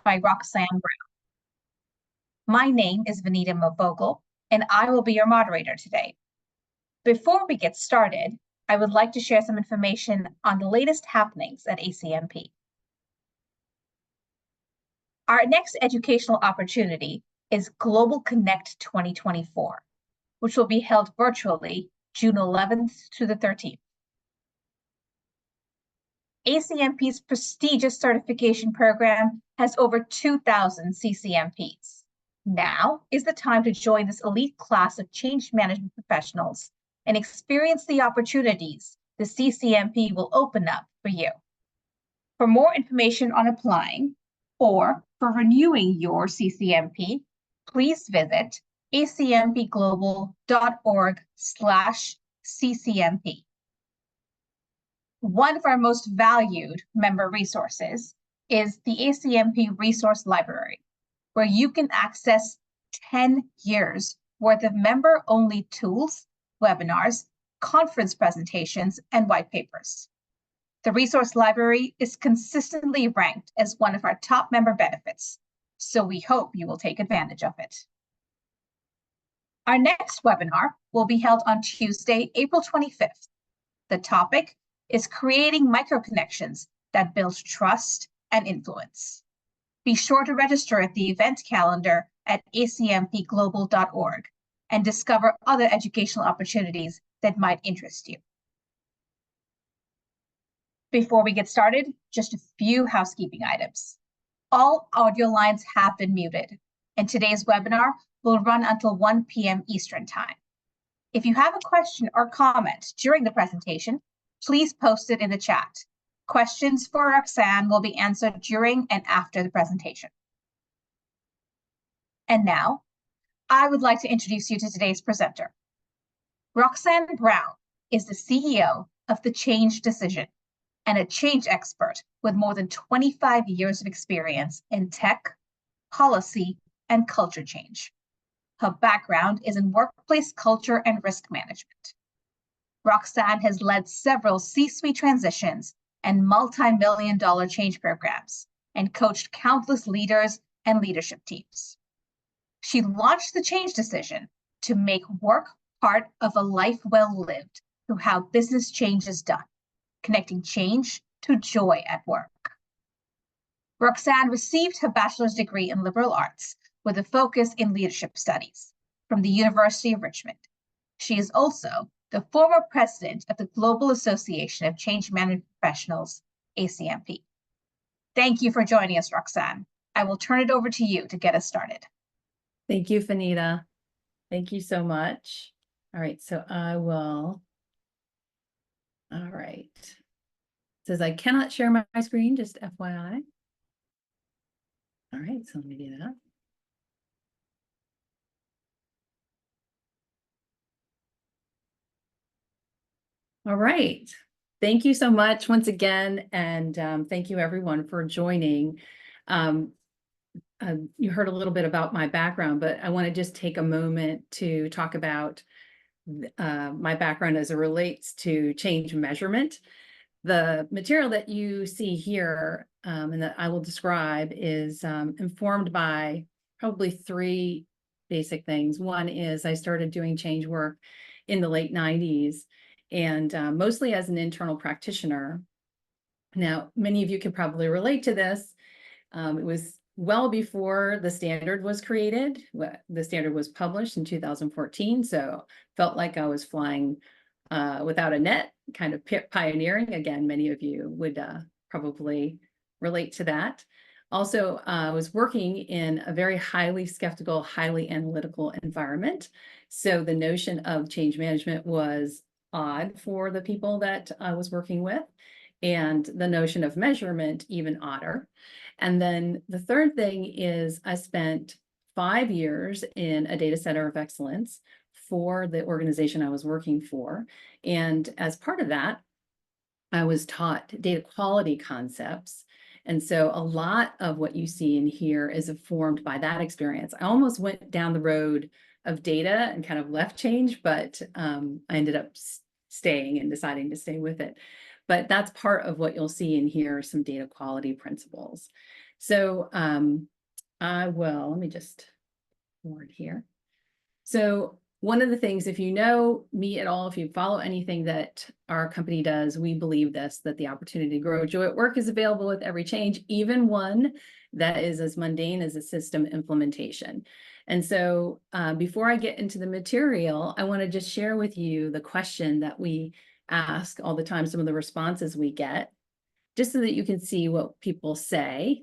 by Roxanne Brown. My name is Vanita Mavogel, and I will be your moderator today. Before we get started, I would like to share some information on the latest happenings at ACMP. Our next educational opportunity is Global Connect 2024, which will be held virtually June 11th to the 13th. ACMP's prestigious certification program has over 2,000 CCMPs. Now is the time to join this elite class of change management professionals and experience the opportunities the CCMP will open up for you. For more information on applying or for renewing your CCMP, please visit acmpglobal.org/CCMP. One of our most valued member resources is the ACMP Resource Library, where you can access 10 years worth of member-only tools, webinars, conference presentations, and white papers. The Resource Library is consistently ranked as one of our top member benefits, so we hope you will take advantage of it. Our next webinar will be held on Tuesday, April 25th. The topic is creating micro-connections that build trust and influence. Be sure to register at the event calendar at acmpglobal.org and discover other educational opportunities that might interest you. Before we get started, just a few housekeeping items. All audio lines have been muted, and today's webinar will run until 1 p.m. Eastern Time. If you have a question or comment during the presentation, please post it in the chat. Questions for Roxanne will be answered during and after the presentation. And now, I would like to introduce you to today's presenter. Roxanne Brown is the CEO of The Change Decision and a change expert with more than 25 years of experience in tech, policy, and culture change. Her background is in workplace culture and risk management. Roxanne has led several C-suite transitions and multi-million-dollar change programs and coached countless leaders and leadership teams. She launched The Change Decision to make work part of a life well lived through how business change is done, connecting change to joy at work. Roxanne received her bachelor's degree in liberal arts with a focus in leadership studies from the University of Richmond. She is also the former president of the Global Association of Change Management Professionals, ACMP. Thank you for joining us, Roxanne. I will turn it over to you to get us started. Thank you, Vanita. Thank you so much. All right, so I will. All right. It says I cannot share my screen, just FYI. All right, so let me do that. All right. Thank you so much once again, and thank you everyone for joining. You heard a little bit about my background, but I want to just take a moment to talk about my background as it relates to change measurement. The material that you see here and that I will describe is informed by probably three basic things. One is I started doing change work in the late 90s, and mostly as an internal practitioner. Now, many of you can probably relate to this. It was well before the standard was created. The standard was published in 2014, so felt like I was flying without a net, kind of pioneering. Again, many of you would probably relate to that. Also, I was working in a very highly skeptical, highly analytical environment. So the notion of change management was odd for the people that I was working with, and the notion of measurement even odder. And then the third thing is I spent 5 years in a data center of excellence for the organization I was working for. And as part of that, I was taught data quality concepts. And so a lot of what you see in here is informed by that experience. I almost went down the road of data and kind of left change, but I ended up staying and deciding to stay with it. But that's part of what you'll see in here, some data quality principles. So let me just forward here. So one of the things, if you know me at all, if you follow anything that our company does, we believe this, that the opportunity to grow joy at work is available with every change, even one that is as mundane as a system implementation. And so before I get into the material, I want to just share with you the question that we ask all the time, some of the responses we get, just so that you can see what people say.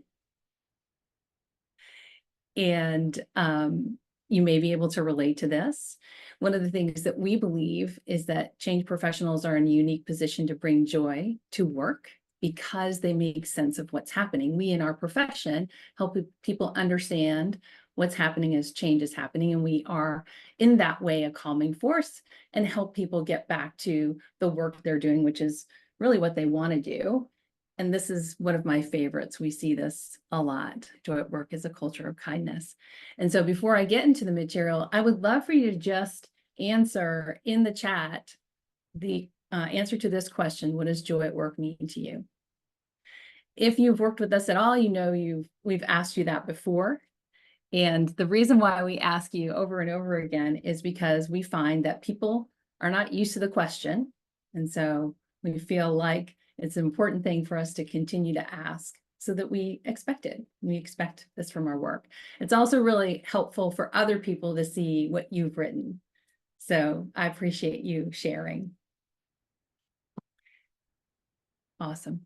And you may be able to relate to this. One of the things that we believe is that change professionals are in a unique position to bring joy to work because they make sense of what's happening. We in our profession help people understand what's happening as change is happening, and we are in that way a calming force and help people get back to the work they're doing, which is really what they want to do. And this is one of my favorites. We see this a lot. Joy at work is a culture of kindness. And so before I get into the material, I would love for you to just answer in the chat the answer to this question: what does joy at work mean to you? If you've worked with us at all, you know we've asked you that before. And the reason why we ask you over and over again is because we find that people are not used to the question. And so we feel like it's an important thing for us to continue to ask so that we expect it. We expect this from our work. It's also really helpful for other people to see what you've written. So I appreciate you sharing. Awesome.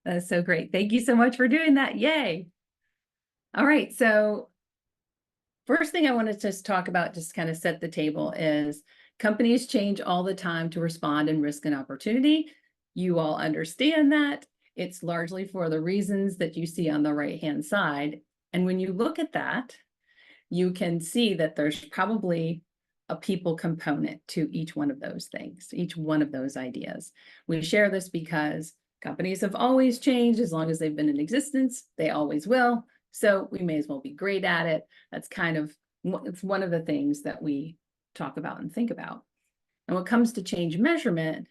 That is so great. Thank you so much for doing that. Yay. All right. So first thing I want to just talk about, just kind of set the table, is companies change all the time to respond in risk and opportunity. You all understand that. It's largely for the reasons that you see on the right-hand side. And when you look at that, you can see that there's probably a people component to each one of those things, each one of those ideas. We share this because companies have always changed. As long as they've been in existence, they always will. So we may as well be great at it. That's kind of, it's one of the things that we talk about and think about. And when it comes to change measurement,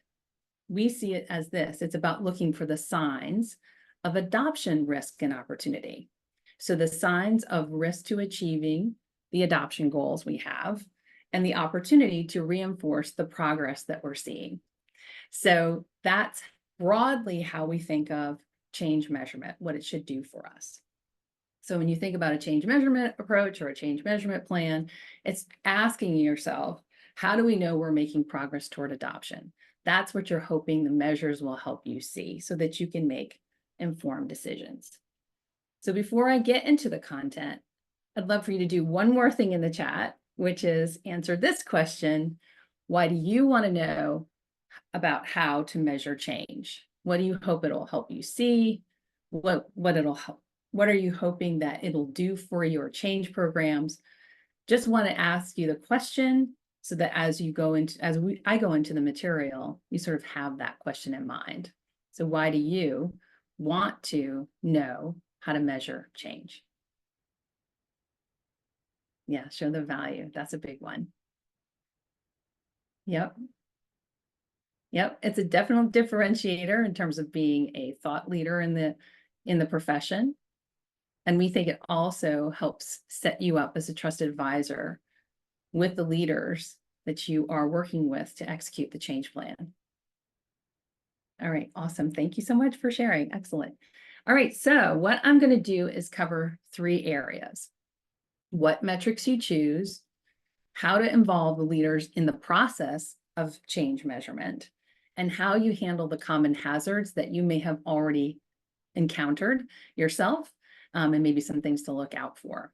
we see it as this: it's about looking for the signs of adoption, risk, and opportunity. So the signs of risk to achieving the adoption goals we have, and the opportunity to reinforce the progress that we're seeing. So that's broadly how we think of change measurement, what it should do for us. So when you think about a change measurement approach or a change measurement plan, it's asking yourself, how do we know we're making progress toward adoption? That's what you're hoping the measures will help you see so that you can make informed decisions. So before I get into the content, I'd love for you to do one more thing in the chat, which is answer this question: why do you want to know about how to measure change? What do you hope it'll help you see? What are you hoping that it'll do for your change programs? Just want to ask you the question so that as you go into, I go into the material, you sort of have that question in mind. So why do you want to know how to measure change? Yeah, show the value. That's a big one. Yep. Yep, it's a definite differentiator in terms of being a thought leader in the profession. And we think it also helps set you up as a trusted advisor with the leaders that you are working with to execute the change plan. All right, awesome. Thank you so much for sharing. Excellent. All right, so what I'm going to do is cover 3 areas: what metrics you choose, how to involve the leaders in the process of change measurement, and how you handle the common hazards that you may have already encountered yourself, and maybe some things to look out for.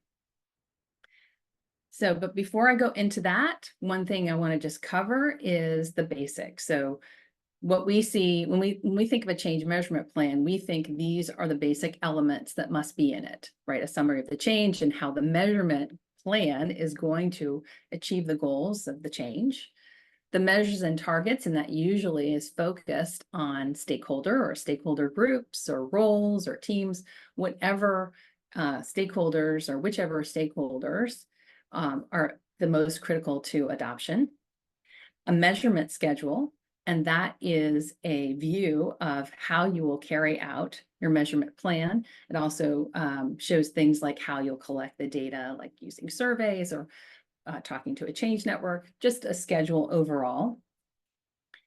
So, but before I go into that, one thing I want to just cover is the basics. So what we see when we think of a change measurement plan, we think these are the basic elements that must be in it, right? A summary of the change and how the measurement plan is going to achieve the goals of the change, the measures and targets, and that usually is focused on stakeholder groups or roles or teams, whatever stakeholders or whichever stakeholders are the most critical to adoption, a measurement schedule And that is a view of how you will carry out your measurement plan. It also shows things like how you'll collect the data, like using surveys or talking to a change network, just a schedule overall.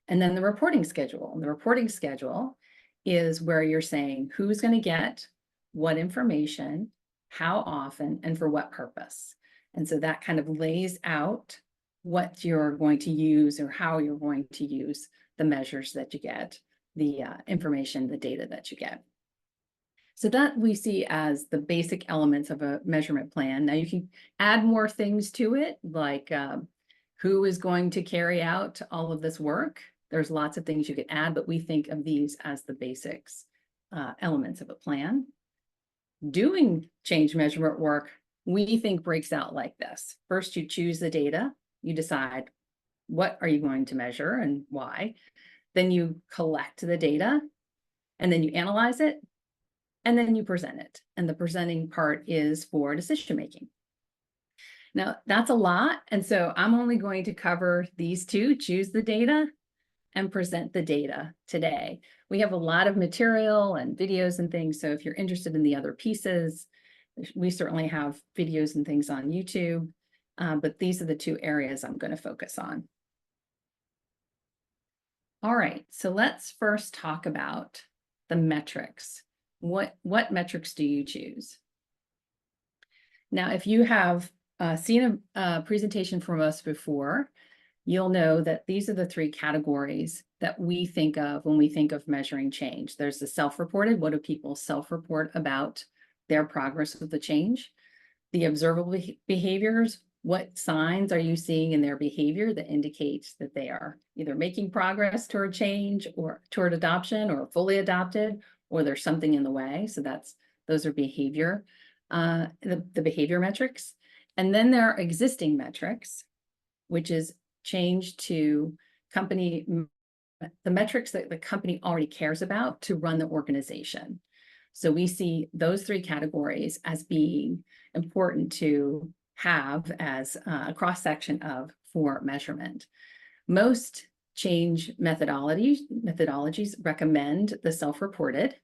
And then the reporting schedule. And the reporting schedule is where you're saying who's going to get what information, how often, and for what purpose. And so that kind of lays out what you're going to use or how you're going to use the measures that you get, the information, the data that you get. So that we see as the basic elements of a measurement plan. Now you can add more things to it, like who is going to carry out all of this work. There's lots of things you could add, but we think of these as the basics, elements of a plan. Doing change measurement work, we think breaks out like this. First, you choose the data. You decide what are you going to measure and why. Then you collect the data, and then you analyze it, and then you present it. And the presenting part is for decision making. Now, that's a lot. And so I'm only going to cover these two: choose the data and present the data today. We have a lot of material and videos and things. So if you're interested in the other pieces, we certainly have videos and things on YouTube. But these are the two areas I'm going to focus on. All right, so let's first talk about the metrics. What metrics do you choose? Now, if you have seen a presentation from us before, you'll know that these are the three categories that we think of when we think of measuring change. There's the self-reported. What do people self-report about their progress with the change? The observable behaviors. What signs are you seeing in their behavior that indicates that they are either making progress toward change or toward adoption or fully adopted, or there's something in the way? So those are behavior, the behavior metrics. And then there are existing metrics, which is change to the metrics that the company already cares about to run the organization. So we see those three categories as being important to have as a cross-section for measurement. Most change methodologies recommend the self-reported,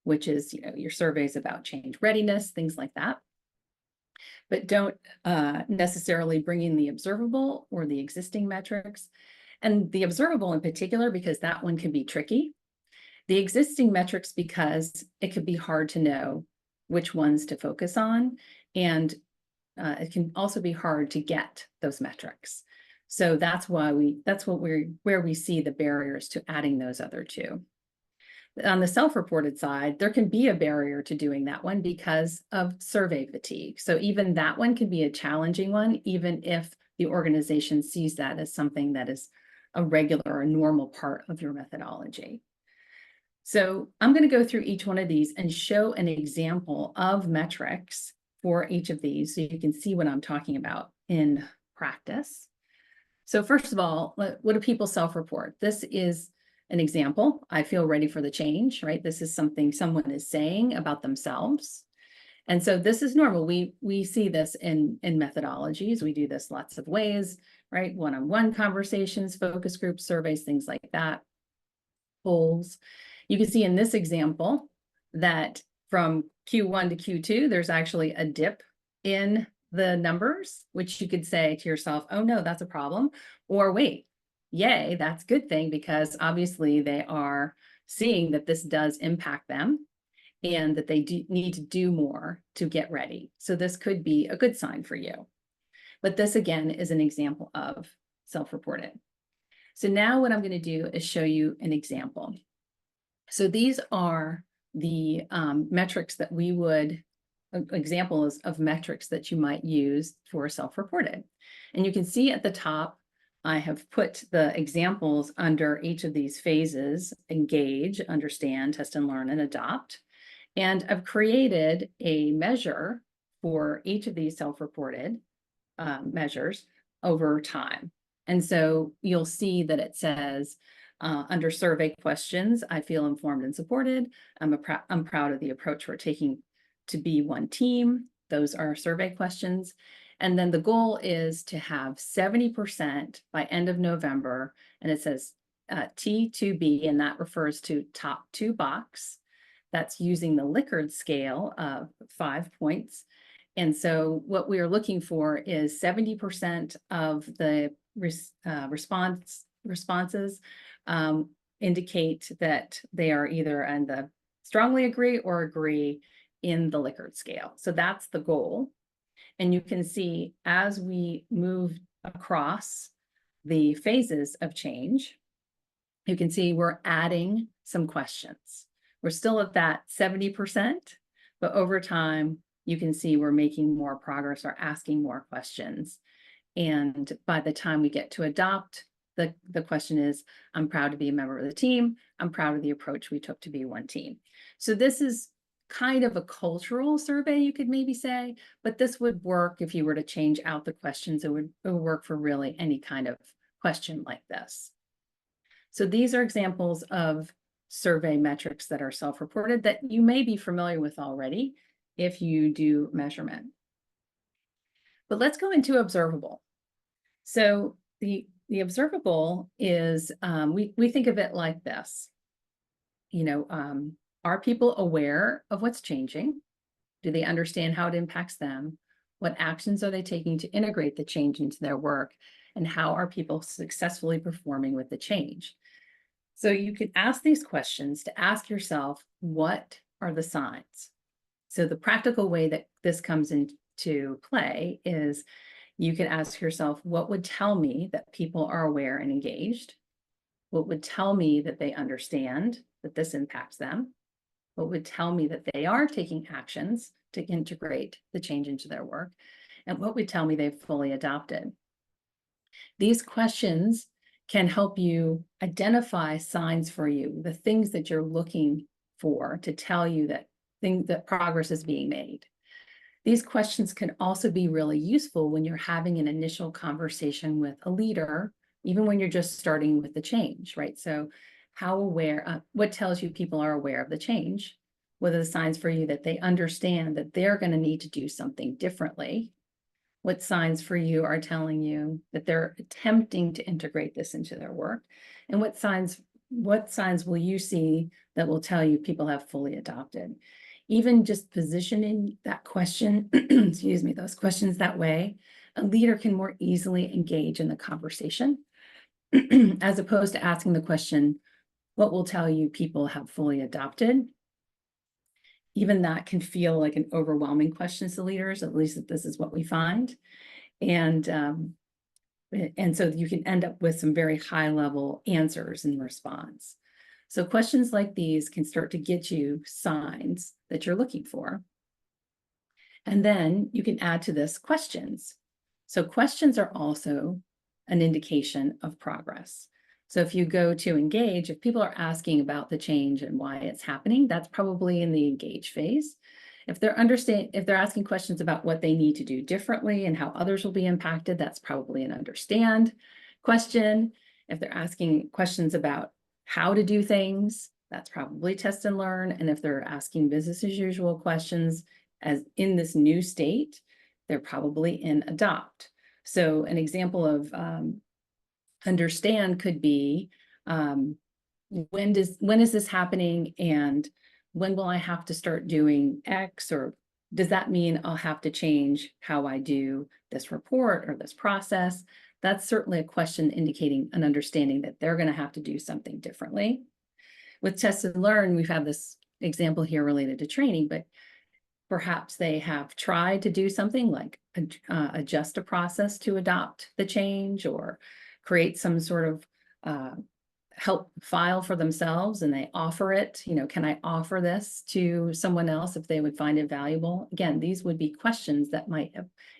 which is your surveys about change readiness, things like that, but don't necessarily bring in the observable or the existing metrics. And the observable in particular, because that one can be tricky. The existing metrics, because it could be hard to know which ones to focus on. And it can also be hard to get those metrics. So that's where we see the barriers to adding those other two. On the self-reported side, there can be a barrier to doing that one because of survey fatigue. So even that one can be a challenging one, even if the organization sees that as something that is a regular or normal part of your methodology. So I'm going to go through each one of these and show an example of metrics for each of these so you can see what I'm talking about in practice. So first of all, what do people self-report? This is an example. I feel ready for the change, right? This is something someone is saying about themselves. And so this is normal. We see this in methodologies. We do this lots of ways, right? One-on-one conversations, focus groups, surveys, things like that, polls. You can see in this example that from Q1 to Q2, there's actually a dip in the numbers, which you could say to yourself, oh no, that's a problem. Or wait, yay, that's a good thing, because obviously they are seeing that this does impact them and that they need to do more to get ready. So this could be a good sign for you. But this again is an example of self-reported. So now what I'm going to do is show you an example. So these are the metrics that we would, examples of metrics that you might use for self-reported. And you can see at the top, I have put the examples under each of these phases: engage, understand, test and learn, and adopt. And I've created a measure for each of these self-reported measures over time. And so you'll see that it says, under survey questions, I feel informed and supported. I'm proud of the approach we're taking to be one team. Those are survey questions. And then the goal is to have 70% by end of November. And it says T2B, and that refers to top 2 box. That's using the Likert scale of 5 points. And so what we are looking for is 70% of the responses indicate that they are either on the strongly agree or agree in the Likert scale. So that's the goal. And you can see as we move across the phases of change, you can see we're adding some questions. We're still at that 70%, but over time, you can see we're making more progress or asking more questions. And by the time we get to adopt, the question is, I'm proud to be a member of the team. I'm proud of the approach we took to be one team. So this is kind of a cultural survey, you could maybe say, but this would work if you were to change out the questions. It would work for really any kind of question like this. So these are examples of survey metrics that are self-reported that you may be familiar with already if you do measurement. But let's go into observable. So the observable is, we think of it like this. Are people aware of what's changing? Do they understand how it impacts them? What actions are they taking to integrate the change into their work? And how are people successfully performing with the change? So you can ask these questions to ask yourself, what are the signs? So the practical way that this comes into play is you can ask yourself, what would tell me that people are aware and engaged? What would tell me that they understand that this impacts them? What would tell me that they are taking actions to integrate the change into their work? And what would tell me they've fully adopted? These questions can help you identify signs for you, the things that you're looking for to tell you that progress is being made. These questions can also be really useful when you're having an initial conversation with a leader, even when you're just starting with the change, right? So how aware, what tells you people are aware of the change? What are the signs for you that they understand that they're going to need to do something differently? What signs for you are telling you that they're attempting to integrate this into their work? And what signs will you see that will tell you people have fully adopted? Even just positioning that question, excuse me, those questions that way, a leader can more easily engage in the conversation as opposed to asking the question, what will tell you people have fully adopted? Even that can feel like an overwhelming question to leaders, at least this is what we find. And so you can end up with some very high level answers in response. So questions like these can start to get you signs that you're looking for. And then you can add to this questions. So questions are also an indication of progress. So if you go to engage, if people are asking about the change and why it's happening, that's probably in the engage phase. If they're asking questions about what they need to do differently and how others will be impacted, that's probably an understand question. If they're asking questions about how to do things, that's probably test and learn. And if they're asking business as usual questions as in this new state, they're probably in adopt. So an example of understand could be, when is this happening, and when will I have to start doing X, or does that mean I'll have to change how I do this report or this process? That's certainly a question indicating an understanding that they're going to have to do something differently. With test and learn, we've had this example here related to training, but perhaps they have tried to do something like adjust a process to adopt the change, or create some sort of help file for themselves, and they offer it, can I offer this to someone else if they would find it valuable? Again, these would be questions that might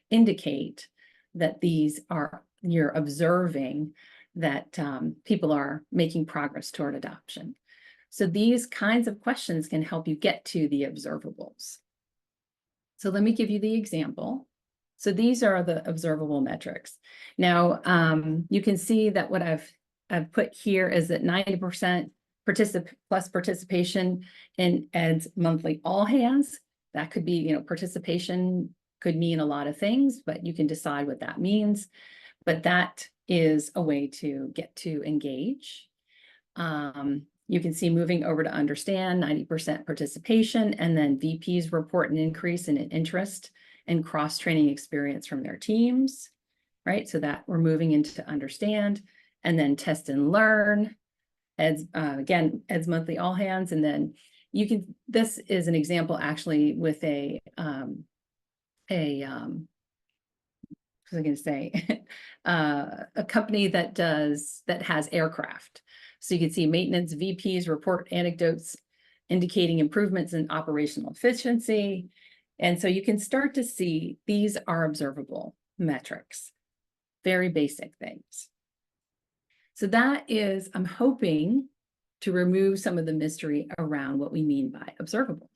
indicate that you're observing that people are making progress toward adoption. So these kinds of questions can help you get to the observables. So let me give you the example. So these are the observable metrics. Now, you can see that what I've put here is that 90% plus participation in Ed's monthly all hands. That could be, participation could mean a lot of things, but you can decide what that means. But that is a way to get to engage. You can see moving over to understand, 90% participation, and then VPs report an increase in interest and cross-training experience from their teams, right? So that we're moving into understand, and then test and learn. Ed's, again, Ed's monthly all hands, and then you can, this is an example actually with what was I going to say, a company that has aircraft. So you can see maintenance VPs report anecdotes indicating improvements in operational efficiency. And so you can start to see these are observable metrics, very basic things. So that is, I'm hoping to remove some of the mystery around what we mean by observable.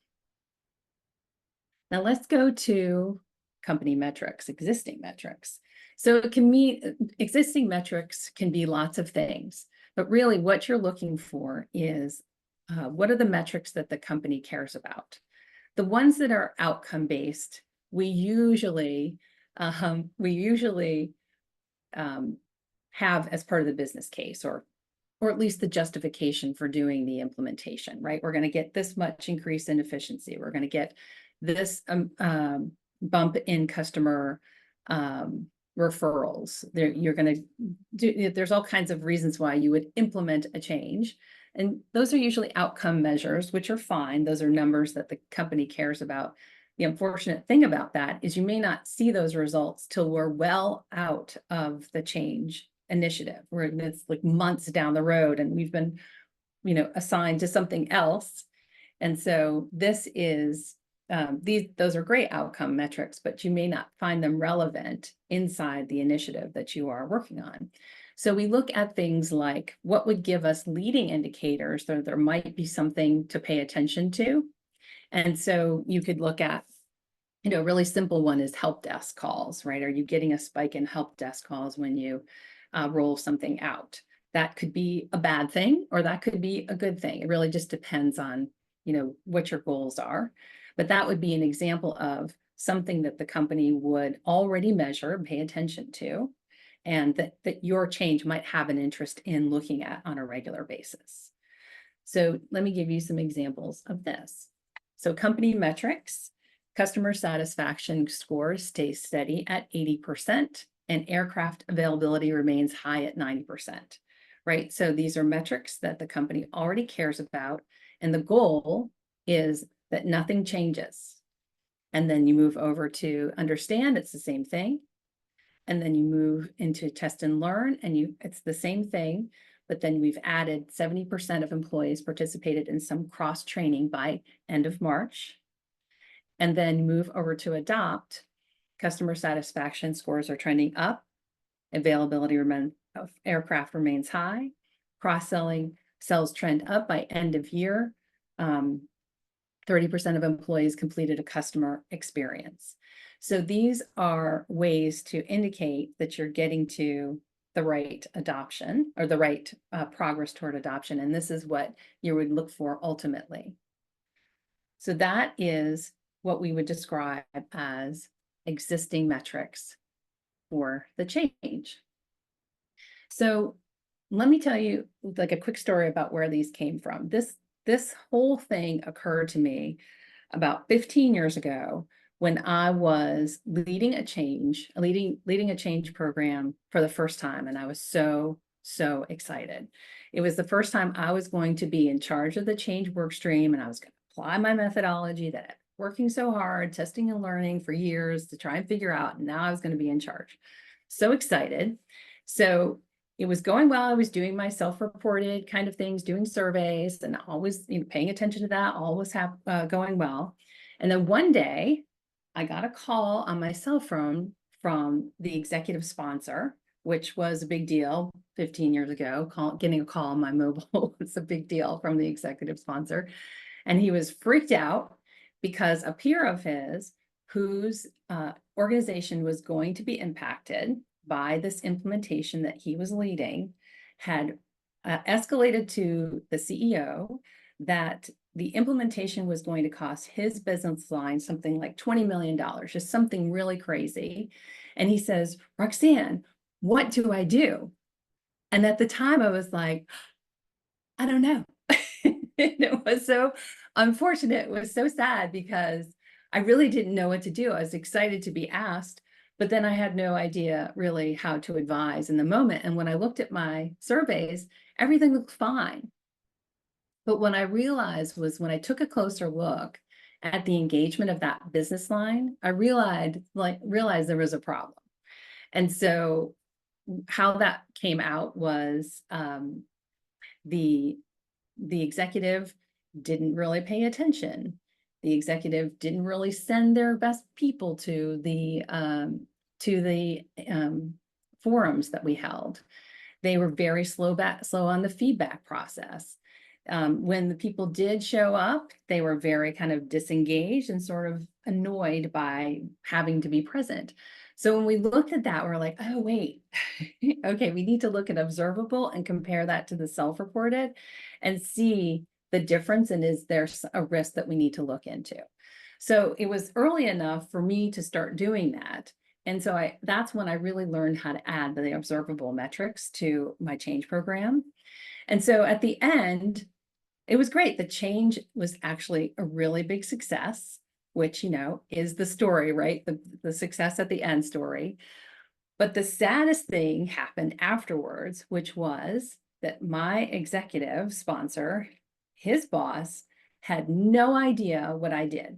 Now let's go to company metrics, existing metrics. So it can mean, existing metrics can be lots of things, but really what you're looking for is what are the metrics that the company cares about? The ones that are outcome-based, we usually have as part of the business case, or at least the justification for doing the implementation, right? We're going to get this much increase in efficiency. We're going to get this bump in customer referrals. You're going to do, there's all kinds of reasons why you would implement a change. And those are usually outcome measures, which are fine. Those are numbers that the company cares about. The unfortunate thing about that is you may not see those results till we're well out of the change initiative, where it's like months down the road and we've been, assigned to something else. And so this is, those are great outcome metrics, but you may not find them relevant inside the initiative that you are working on. So we look at things like what would give us leading indicators that there might be something to pay attention to. And so you could look at, a really simple one is help desk calls, right? Are you getting a spike in help desk calls when you roll something out? That could be a bad thing, or that could be a good thing. It really just depends on, what your goals are. But that would be an example of something that the company would already measure and pay attention to, and that your change might have an interest in looking at on a regular basis. So let me give you some examples of this. So company metrics, customer satisfaction scores stay steady at 80%, and aircraft availability remains high at 90%, right? So these are metrics that the company already cares about, and the goal is that nothing changes. And then you move over to understand, it's the same thing. And then you move into test and learn, and it's the same thing, but then we've added 70% of employees participated in some cross training by end of March. And then move over to adopt, customer satisfaction scores are trending up, availability of aircraft remains high, cross-selling sales trend up by end of year. 30% of employees completed a customer experience. So these are ways to indicate that you're getting to the right adoption, or the right progress toward adoption. And this is what you would look for ultimately. So that is what we would describe as existing metrics for the change. So let me tell you like a quick story about where these came from. This whole thing occurred to me about 15 years ago when I was leading a change program for the first time. And I was so excited. It was the first time I was going to be in charge of the change work stream, and I was going to apply my methodology that I've been working so hard, testing and learning for years to try and figure out. And now I was going to be in charge. So excited. So it was going well. I was doing my self-reported kind of things, doing surveys, and always paying attention to that, all was going well. And then one day I got a call on my cell phone from the executive sponsor, which was a big deal 15 years ago. Getting a call on my mobile was a big deal from the executive sponsor. And he was freaked out because a peer of his, whose organization was going to be impacted by this implementation that he was leading, had escalated to the CEO that the implementation was going to cost his business line something like $20 million, just something really crazy. And he says, Roxanne, what do I do? And at the time I was like, I don't know. It was so unfortunate. It was so sad because I really didn't know what to do. I was excited to be asked, but then I had no idea really how to advise in the moment. And when I looked at my surveys, everything looked fine. But what I realized was when I took a closer look at the engagement of that business line, I realized there was a problem. And so how that came out was the executive didn't really pay attention. The executive didn't really send their best people to the forums that we held. They were very slow on the feedback process. When the people did show up, they were very kind of disengaged and sort of annoyed by having to be present. So when we looked at that, we're like, oh, wait, okay, we need to look at observable and compare that to the self-reported and see the difference, and is there a risk that we need to look into? So it was early enough for me to start doing that. And so that's when I really learned how to add the observable metrics to my change program. And so at the end, it was great. The change was actually a really big success, which, is the story, right? The success at the end story. But the saddest thing happened afterwards, which was that my executive sponsor, his boss, had no idea what I did.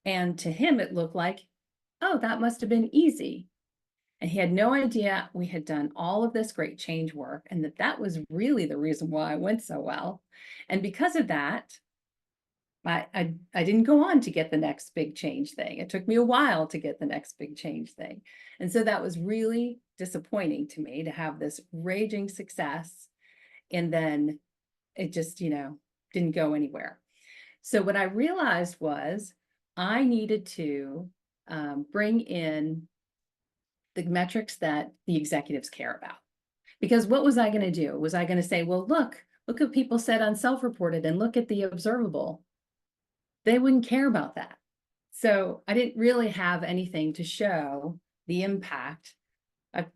And to him, it looked like, oh, that must have been easy. And he had no idea we had done all of this great change work and that was really the reason why it went so well. And because of that, I didn't go on to get the next big change thing. It took me a while to get the next big change thing. And so that was really disappointing to me to have this raging success. And then it just, didn't go anywhere. So what I realized was I needed to bring in the metrics that the executives care about. Because what was I going to do? Was I going to say, well, look what people said on self-reported and look at the observable? They wouldn't care about that. So I didn't really have anything to show the impact.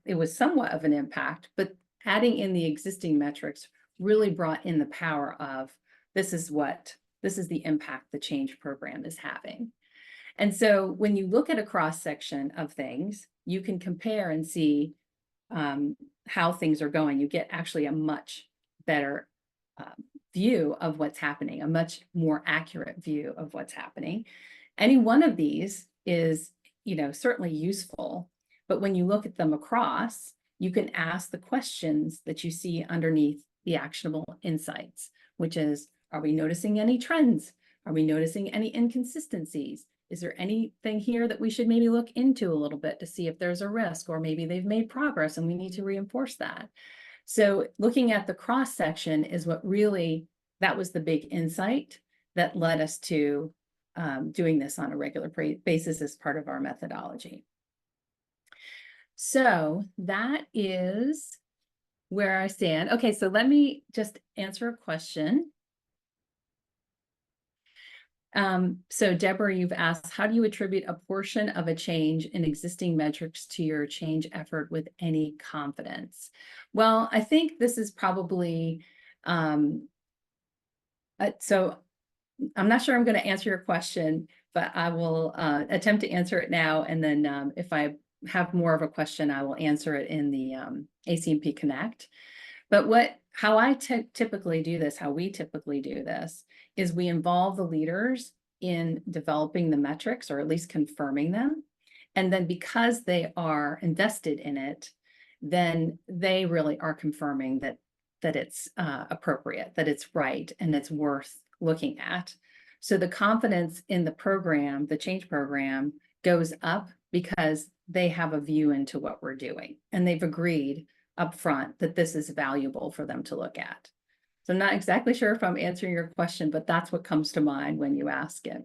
It was somewhat of an impact, but adding in the existing metrics really brought in the power of this is the impact the change program is having. And so when you look at a cross section of things, you can compare and see how things are going. You get actually a much better view of what's happening, a much more accurate view of what's happening. Any one of these is, certainly useful, but when you look at them across, you can ask the questions that you see underneath the actionable insights, which is, are we noticing any trends? Are we noticing any inconsistencies? Is there anything here that we should maybe look into a little bit to see if there's a risk, or maybe they've made progress and we need to reinforce that? So looking at the cross section is what really, that was the big insight that led us to doing this on a regular basis as part of our methodology. So that is where I stand. Okay, so let me just answer a question. So Deborah, you've asked, how do you attribute a portion of a change in existing metrics to your change effort with any confidence? Well, I think this is probably, so I'm not sure I'm going to answer your question, but I will attempt to answer it now. And then if I have more of a question, I will answer it in the ACMP Connect. But how I typically do this, how we typically do this, is we involve the leaders in developing the metrics, or at least confirming them. And then because they are invested in it, then they really are confirming that it's appropriate, that it's right, and it's worth looking at. So the confidence in the program, the change program, goes up because they have a view into what we're doing, and they've agreed upfront that this is valuable for them to look at. So I'm not exactly sure if I'm answering your question, but that's what comes to mind when you ask it.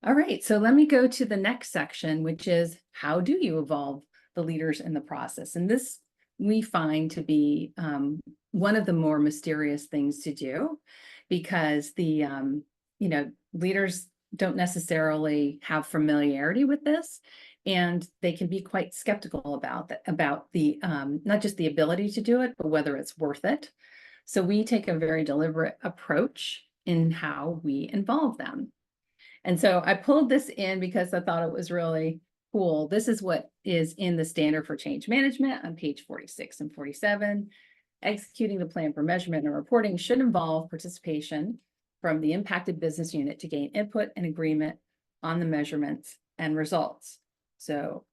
All right, so let me go to the next section, which is how do you involve the leaders in the process? And this we find to be one of the more mysterious things to do, because the leaders don't necessarily have familiarity with this. And they can be quite skeptical about that, about the not just the ability to do it, but whether it's worth it. So we take a very deliberate approach in how we involve them. And so I pulled this in because I thought it was really cool. This is what is in the standard for change management on page 46 and 47. Executing the plan for measurement and reporting should involve participation from the impacted business unit to gain input and agreement on the measurements and results. So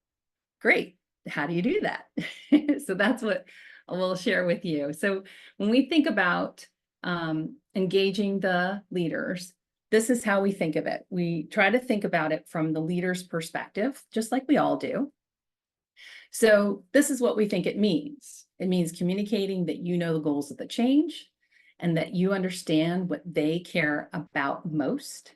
great. How do you do that? So that's what I will share with you. So when we think about engaging the leaders, this is how we think of it. We try to think about it from the leader's perspective, just like we all do. So this is what we think it means. It means communicating that you know the goals of the change and that you understand what they care about most.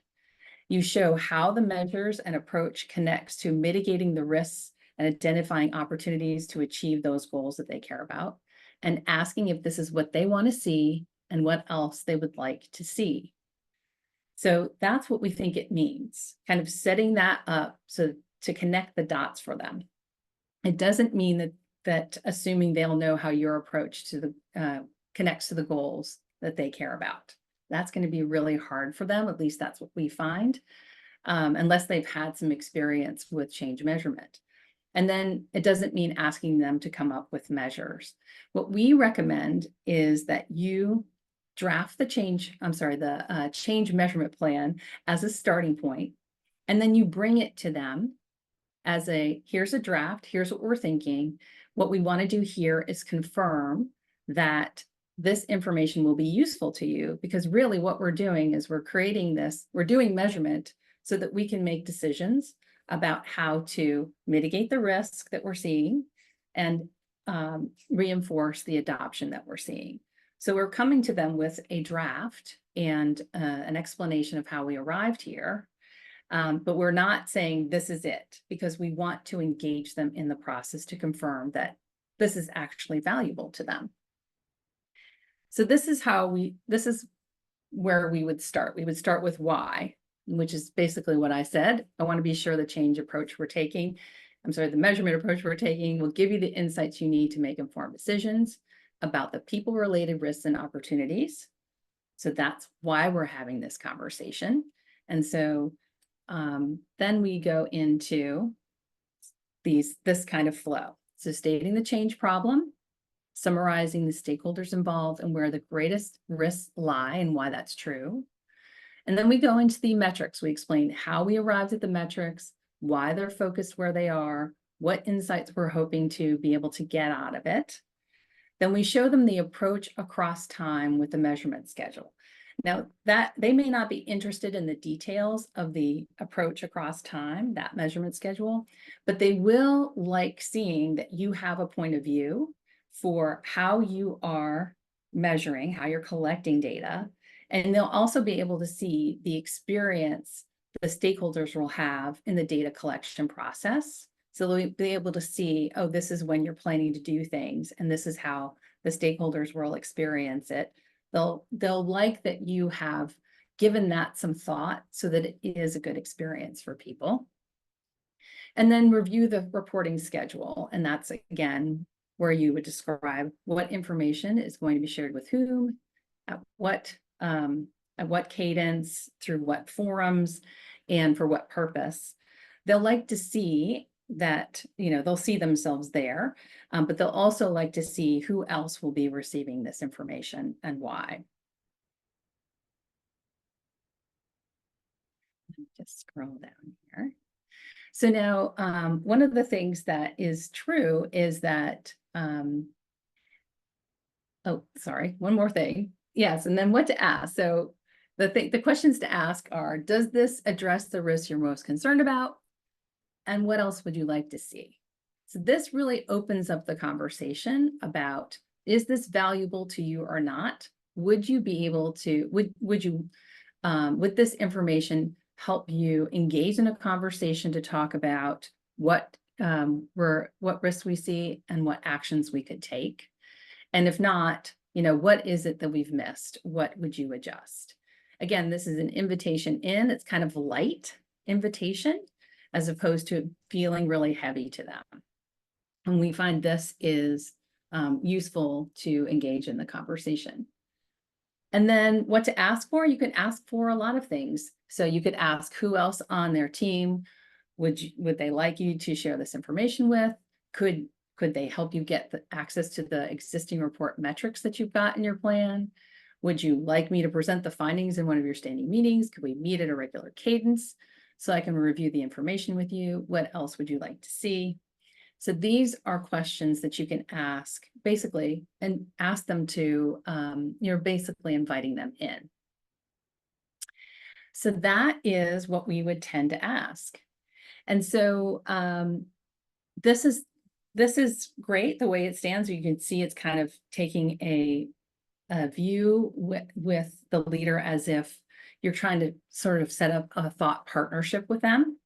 You show how the measures and approach connects to mitigating the risks and identifying opportunities to achieve those goals that they care about, and asking if this is what they want to see and what else they would like to see. So that's what we think it means, kind of setting that up so to connect the dots for them. It doesn't mean that assuming they'll know how your approach to the connects to the goals that they care about. That's going to be really hard for them. At least that's what we find, unless they've had some experience with change measurement. And then it doesn't mean asking them to come up with measures. What we recommend is that you draft the change measurement plan as a starting point, and then you bring it to them as here's a draft, here's what we're thinking. What we want to do here is confirm that this information will be useful to you, because really what we're doing is we're doing measurement so that we can make decisions about how to mitigate the risk that we're seeing and reinforce the adoption that we're seeing. So we're coming to them with a draft and an explanation of how we arrived here. But we're not saying this is it, because we want to engage them in the process to confirm that this is actually valuable to them. So this is where we would start. We would start with why, which is basically what I said. I want to be sure the measurement approach we're taking will give you the insights you need to make informed decisions about the people-related risks and opportunities. So that's why we're having this conversation. And so then we go into this kind of flow. So stating the change problem, summarizing the stakeholders involved and where the greatest risks lie and why that's true. And then we go into the metrics. We explain how we arrived at the metrics, why they're focused where they are, what insights we're hoping to be able to get out of it. Then we show them the approach across time with the measurement schedule. Now, that they may not be interested in the details of the approach across time, that measurement schedule, but they will like seeing that you have a point of view for how you are measuring, how you're collecting data. And they'll also be able to see the experience the stakeholders will have in the data collection process. So they'll be able to see, oh, this is when you're planning to do things, and this is how the stakeholders will experience it. They'll like that you have given that some thought so that it is a good experience for people. And then review the reporting schedule. And that's, again, where you would describe what information is going to be shared with whom, at what cadence, through what forums, and for what purpose. They'll like to see that, they'll see themselves there, but they'll also like to see who else will be receiving this information and why. Just scroll down here. So now, one of the things that is true is that, oh, sorry, one more thing. Yes, and then what to ask. So the questions to ask are, does this address the risks you're most concerned about? And what else would you like to see? So this really opens up the conversation about, is this valuable to you or not? Would you be able to, would this information help you engage in a conversation to talk about what risks we see and what actions we could take? And if not, what is it that we've missed? What would you adjust? Again, this is an invitation in. It's kind of a light invitation. as opposed to feeling really heavy to them. And we find this is useful to engage in the conversation. And then what to ask for, you can ask for a lot of things. So you could ask who else on their team would they like you to share this information with? Could they help you get the access to the existing report metrics that you've got in your plan? Would you like me to present the findings in one of your standing meetings? Could we meet at a regular cadence so I can review the information with you? What else would you like to see? So these are questions that you can ask basically, and ask them to, you're basically inviting them in. So that is what we would tend to ask. And so this is great the way it stands. You can see it's kind of taking a view with the leader as if you're trying to sort of set up a thought partnership with them.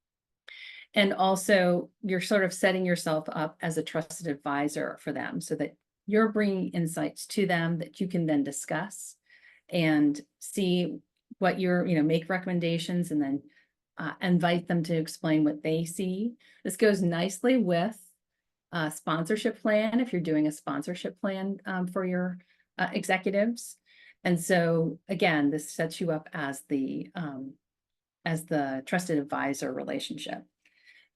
And also you're sort of setting yourself up as a trusted advisor for them so that you're bringing insights to them that you can then discuss and see what make recommendations and then invite them to explain what they see. This goes nicely with a sponsorship plan if you're doing a sponsorship plan for your executives. And so again, this sets you up as the trusted advisor relationship.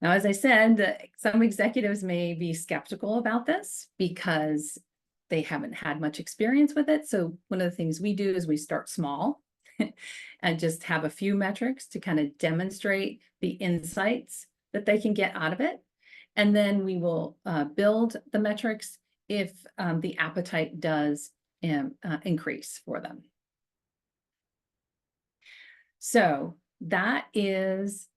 Now, as I said, some executives may be skeptical about this because they haven't had much experience with it. So one of the things we do is we start small and just have a few metrics to kind of demonstrate the insights that they can get out of it. And then we will build the metrics if the appetite does increase for them. So that is,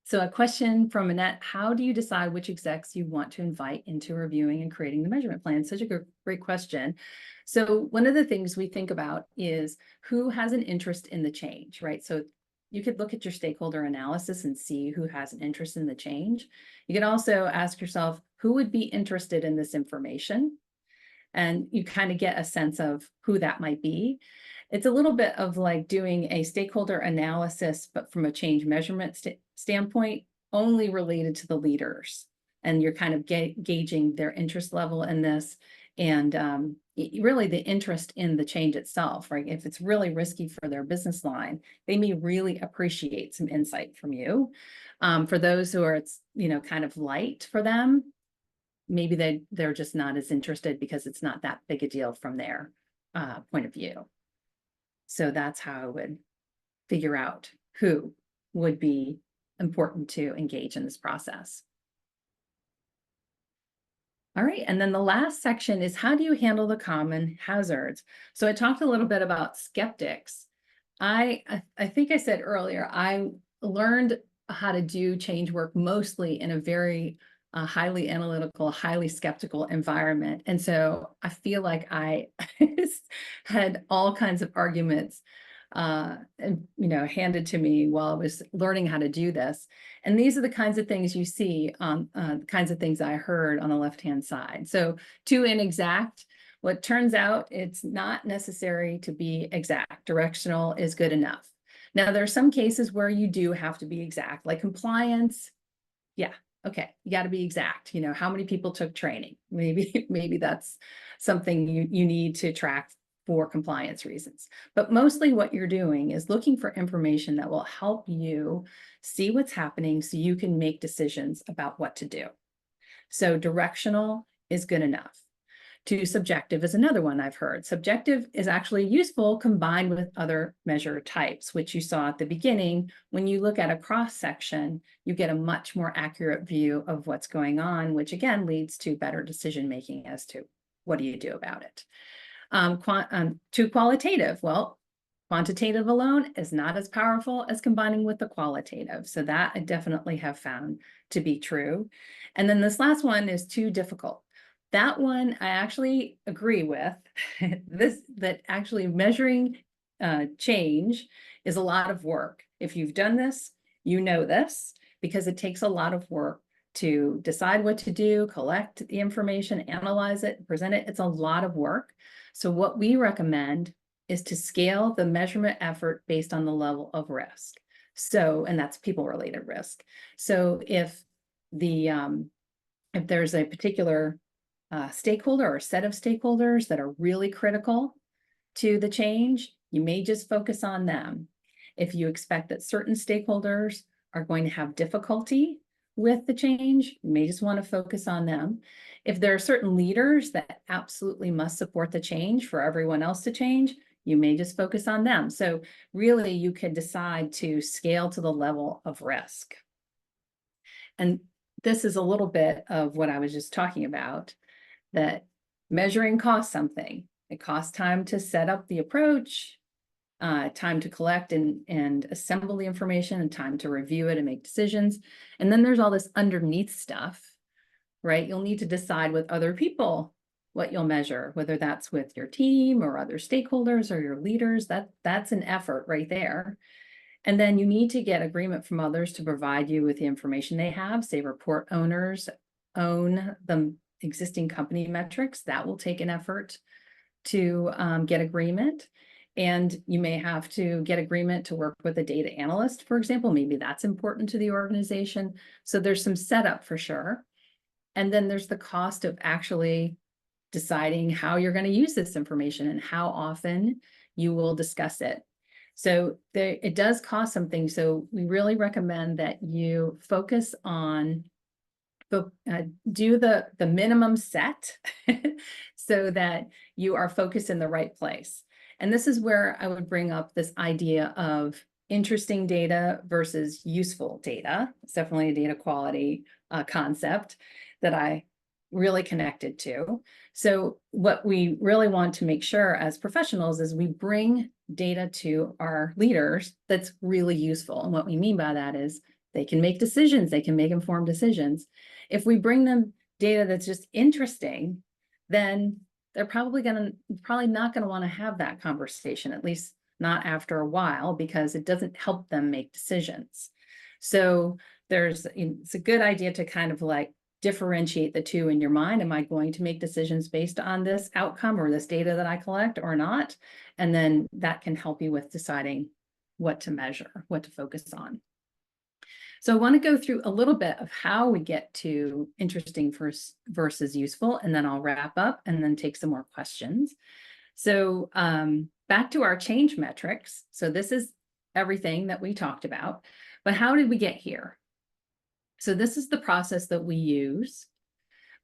so a question from Annette: how do you decide which execs you want to invite into reviewing and creating the measurement plan? Such a great question. So one of the things we think about is who has an interest in the change, right? So you could look at your stakeholder analysis and see who has an interest in the change. You can also ask yourself, who would be interested in this information? And you kind of get a sense of who that might be. It's a little bit of like doing a stakeholder analysis, but from a change measurement standpoint, only related to the leaders. And you're kind of gauging their interest level in this and really the interest in the change itself, right? If it's really risky for their business line, they may really appreciate some insight from you. For those who are, it's, kind of light for them, maybe they're just not as interested because it's not that big a deal from their point of view. So that's how I would figure out who would be important to engage in this process. All right, and then the last section is, how do you handle the common hazards? So I talked a little bit about skeptics. I think I said earlier, I learned how to do change work mostly in a very highly analytical, highly skeptical environment. And so I feel like I had all kinds of arguments handed to me while I was learning how to do this. And these are the kinds of things you see on the kinds of things I heard on the left-hand side. So too inexact. What turns out, it's not necessary to be exact. Directional is good enough. Now, there are some cases where you do have to be exact, like compliance. Yeah, okay, you got to be exact. How many people took training? Maybe that's something you need to track for compliance reasons. But mostly what you're doing is looking for information that will help you see what's happening so you can make decisions about what to do. So directional is good enough. Too subjective is another one I've heard. Subjective is actually useful combined with other measure types, which you saw at the beginning. When you look at a cross section, you get a much more accurate view of what's going on, which again leads to better decision making as to what do you do about it. Too qualitative. Well, quantitative alone is not as powerful as combining with the qualitative. So that I definitely have found to be true. And then this last one is too difficult. That one I actually agree with. That actually measuring change is a lot of work. If you've done this, you know this, because it takes a lot of work to decide what to do, collect the information, analyze it, present it. It's a lot of work. So what we recommend is to scale the measurement effort based on the level of risk. So, and that's people-related risk. So if there's a particular stakeholder or set of stakeholders that are really critical to the change, you may just focus on them. If you expect that certain stakeholders are going to have difficulty with the change, you may just want to focus on them. If there are certain leaders that absolutely must support the change for everyone else to change, you may just focus on them. So really, you can decide to scale to the level of risk. And this is a little bit of what I was just talking about, that measuring costs something. It costs time to set up the approach, time to collect and assemble the information, and time to review it and make decisions. And then there's all this underneath stuff, right? You'll need to decide with other people what you'll measure, whether that's with your team or other stakeholders or your leaders. That's an effort right there. And then you need to get agreement from others to provide you with the information they have. Say report owners own the existing company metrics. That will take an effort to get agreement. And you may have to get agreement to work with a data analyst, for example. Maybe that's important to the organization. So there's some setup for sure. And then there's the cost of actually deciding how you're going to use this information and how often you will discuss it. So it does cost something. So we really recommend that you focus on, do the minimum set so that you are focused in the right place. And this is where I would bring up this idea of interesting data versus useful data. It's definitely a data quality concept that I really connected to. So what we really want to make sure as professionals is we bring data to our leaders that's really useful. And what we mean by that is they can make decisions, they can make informed decisions. If we bring them data that's just interesting, then they're probably not going to want to have that conversation, at least not after a while, because it doesn't help them make decisions. So it's a good idea to kind of like differentiate the two in your mind. Am I going to make decisions based on this outcome or this data that I collect or not? And then that can help you with deciding what to measure, what to focus on. So I want to go through a little bit of how we get to interesting versus useful, and then I'll wrap up and then take some more questions. So back to our change metrics. So this is everything that we talked about, but how did we get here? So this is the process that we use.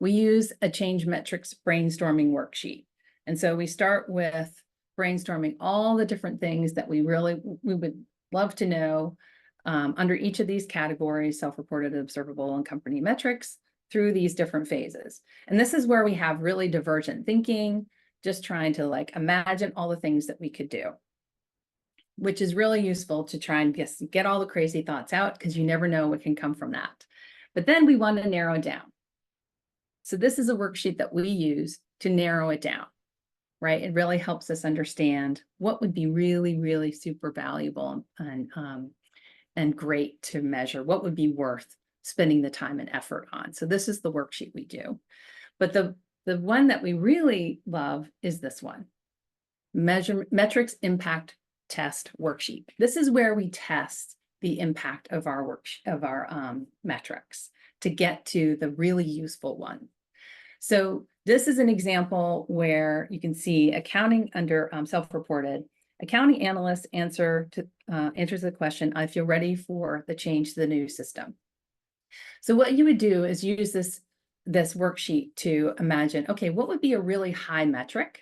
We use a change metrics brainstorming worksheet. And so we start with brainstorming all the different things that we would love to know under each of these categories: self-reported, observable, and company metrics, through these different phases. And this is where we have really divergent thinking, just trying to like imagine all the things that we could do, which is really useful to try and get all the crazy thoughts out, because you never know what can come from that. But then we want to narrow down. So this is a worksheet that we use to narrow it down, right? It really helps us understand what would be really, really super valuable and great to measure, what would be worth spending the time and effort on. So this is the worksheet we do. But the one that we really love is this one, metrics impact test worksheet. This is where we test the impact of our metrics to get to the really useful one. So this is an example where you can see accounting under self-reported. Accounting analyst answers the question if you're ready for the change to the new system. So what you would do is use this worksheet to imagine, okay, what would be a really high metric?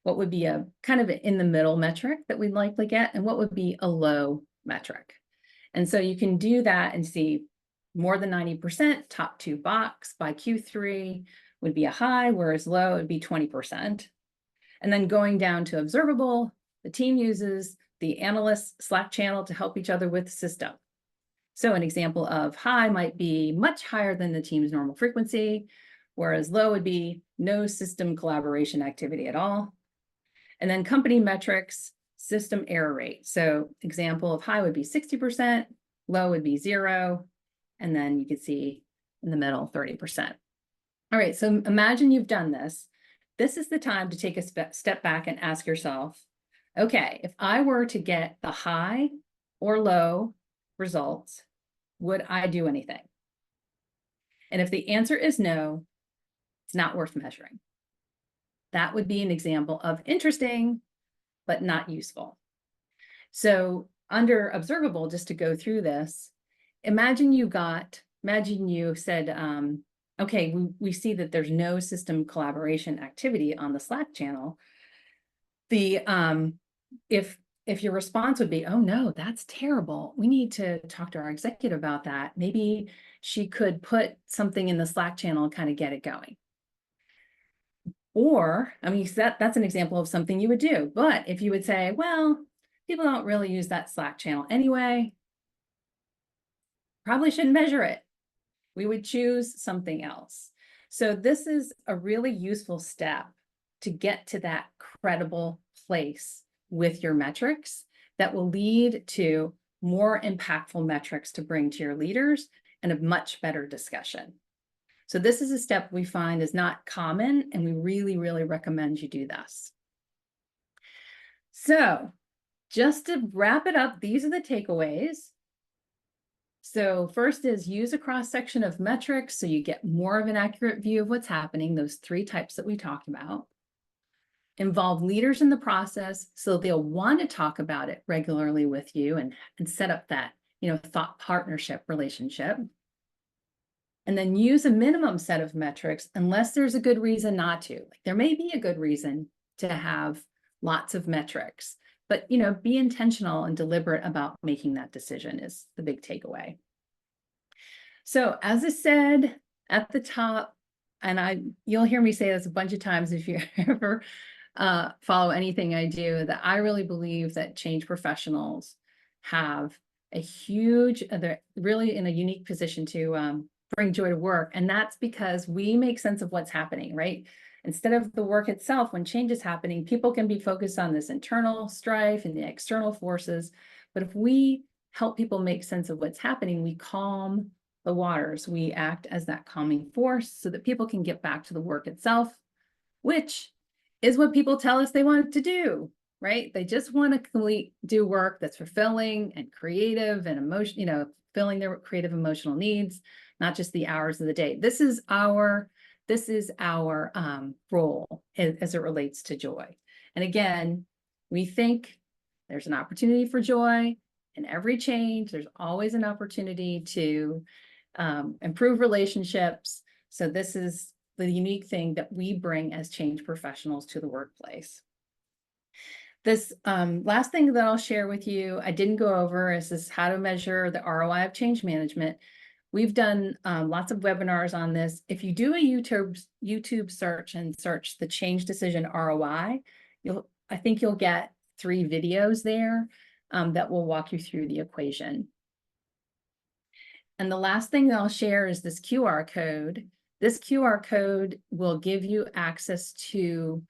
What would be a kind of in the middle metric that we'd likely get? And what would be a low metric? And so you can do that and see more than 90%, top two box by Q3 would be a high, whereas low would be 20%. And then going down to observable, the team uses the analyst Slack channel to help each other with the system. So an example of high might be much higher than the team's normal frequency, whereas low would be no system collaboration activity at all. And then company metrics, system error rate. So example of high would be 60%, low would be 0, and then you can see in the middle 30%. All right, so imagine you've done this. This is the time to take a step back and ask yourself, okay, if I were to get the high or low results, would I do anything? And if the answer is no, it's not worth measuring. That would be an example of interesting, but not useful. So under observable, just to go through this, imagine you said, okay, we see that there's no system collaboration activity on the Slack channel. If your response would be, oh no, that's terrible, we need to talk to our executive about that. Maybe she could put something in the Slack channel and kind of get it going. Or, I mean, that's an example of something you would do. But if you would say, well, people don't really use that Slack channel anyway, probably shouldn't measure it. We would choose something else. So this is a really useful step to get to that credible place with your metrics that will lead to more impactful metrics to bring to your leaders and a much better discussion. So this is a step we find is not common, and we really, really recommend you do this. So just to wrap it up, these are the takeaways. So first is use a cross-section of metrics so you get more of an accurate view of what's happening, those 3 types that we talked about. Involve leaders in the process so they'll want to talk about it regularly with you and set up that, thought partnership relationship. And then use a minimum set of metrics unless there's a good reason not to. Like, there may be a good reason to have lots of metrics, but be intentional and deliberate about making that decision is the big takeaway. So as I said at the top, and you'll hear me say this a bunch of times if you ever follow anything I do, that I really believe that change professionals have a huge, they're really in a unique position to bring joy to work. And that's because we make sense of what's happening, right? Instead of the work itself, when change is happening, people can be focused on this internal strife and the external forces. But if we help people make sense of what's happening, we calm the waters. We act as that calming force so that people can get back to the work itself, which is what people tell us they want to do, right? They just want to do work that's fulfilling and creative and filling their creative emotional needs, not just the hours of the day. This is our role as it relates to joy. And again, we think there's an opportunity for joy in every change. There's always an opportunity to improve relationships. So this is the unique thing that we bring as change professionals to the workplace. This last thing that I'll share with you, I didn't go over, is how to measure the ROI of change management. We've done lots of webinars on this. If you do a YouTube search and search the change decision ROI, I think you'll get 3 videos there that will walk you through the equation. And the last thing that I'll share is this QR code. This QR code will give you access to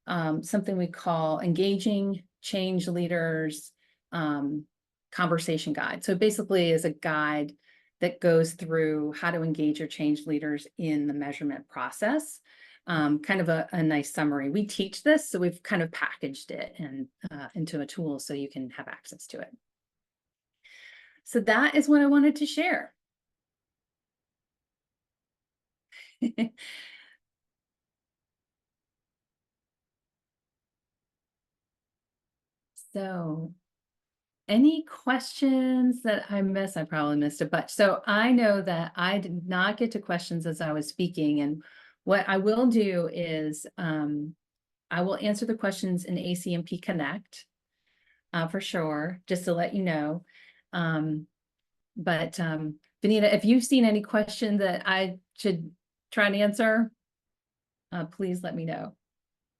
something we call Engaging Change Leaders Conversation Guide. So basically is a guide that goes through how to engage your change leaders in the measurement process. Kind of a nice summary. We teach this, so we've kind of packaged it and into a tool so you can have access to it. So that is what I wanted to share. So any questions that I missed? I probably missed a bunch. So I know that I did not get to questions as I was speaking. And what I will do is I will answer the questions in ACMP Connect for sure, just to let you know. But Benita, if you've seen any question that I should try and answer, please let me know.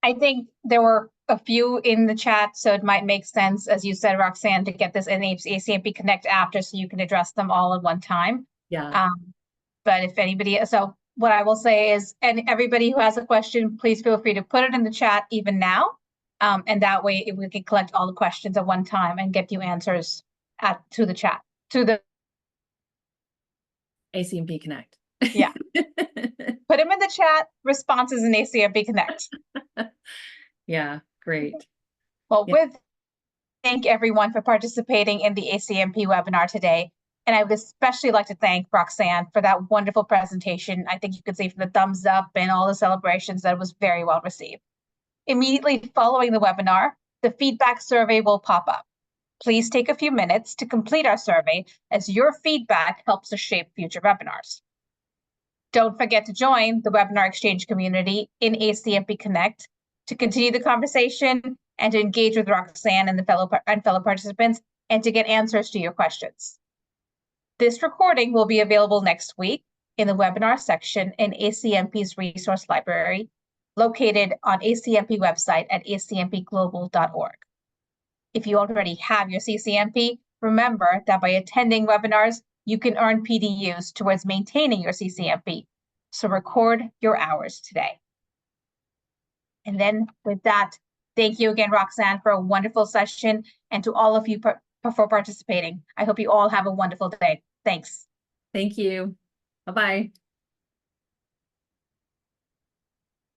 I think there were a few in the chat, so it might make sense, as you said, Roxanne, to get this in ACMP Connect after so you can address them all at one time. Yeah. But if anybody, so what I will say is, and everybody who has a question, please feel free to put it in the chat even now. And that way we can collect all the questions at one time and get you answers to the chat, to the ACMP Connect. Yeah. Put them in the chat, responses in ACMP Connect. Yeah, great. Well, yeah. thank everyone for participating in the ACMP webinar today. And I would especially like to thank Roxanne for that wonderful presentation. I think you could see from the thumbs up and all the celebrations that it was very well received. Immediately following the webinar, the feedback survey will pop up. Please take a few minutes to complete our survey, as your feedback helps us shape future webinars. Don't forget to join the Webinar Exchange community in ACMP Connect to continue the conversation and to engage with Roxanne and fellow participants and to get answers to your questions. This recording will be available next week in the webinar section in ACMP's resource library, located on ACMP website at acmpglobal.org. If you already have your CCMP, remember that by attending webinars, you can earn PDUs towards maintaining your CCMP. So record your hours today. And then with that, thank you again, Roxanne, for a wonderful session, and to all of you for participating. I hope you all have a wonderful day. Thanks. Thank you. Bye-bye.